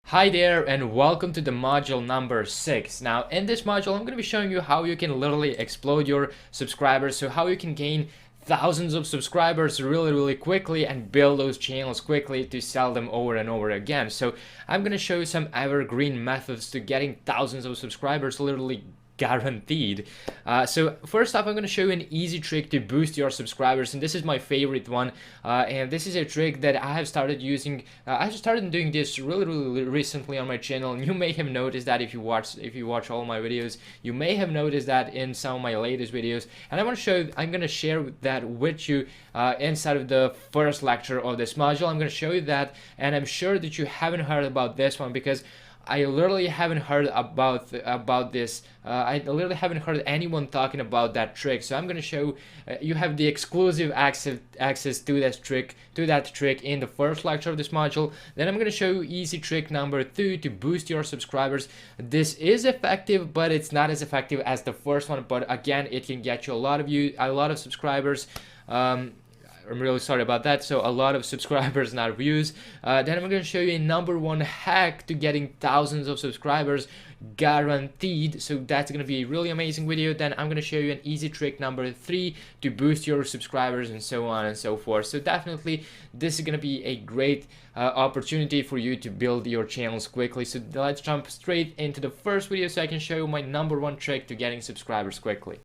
Hi there and welcome to the module number 6. Now in this module I'm going to be showing you how you can literally explode your subscribers, so how you can gain thousands of subscribers really quickly and build those channels quickly to sell them over and over again. So I'm going to show you some evergreen methods to getting thousands of subscribers literally guaranteed. So first off, I'm going to show you an easy trick to boost your subscribers, and this is my favorite one, and this is a trick that I have started using. I started doing this really recently on my channel, and you may have noticed that if you watch all my videos, you may have noticed that in some of my latest videos. And I'm going to share that with you inside of the first lecture of this module. I'm going to show you that, and I'm sure that you haven't heard about this one because I literally haven't heard about this. I literally haven't heard anyone talking about that trick. So I'm gonna show you have the exclusive access to that trick in the first lecture of this module. Then I'm gonna show you easy trick number 2 to boost your subscribers. This is effective, but it's not as effective as the first one. But again, it can get you a lot of subscribers. I'm really sorry about that. So a lot of subscribers, not views. Then I'm going to show you a number 1 hack to getting thousands of subscribers guaranteed. So that's going to be a really amazing video. Then I'm going to show you an easy trick number 3 to boost your subscribers, and so on and so forth. So definitely this is going to be a great opportunity for you to build your channels quickly. So let's jump straight into the first video so I can show you my number 1 trick to getting subscribers quickly.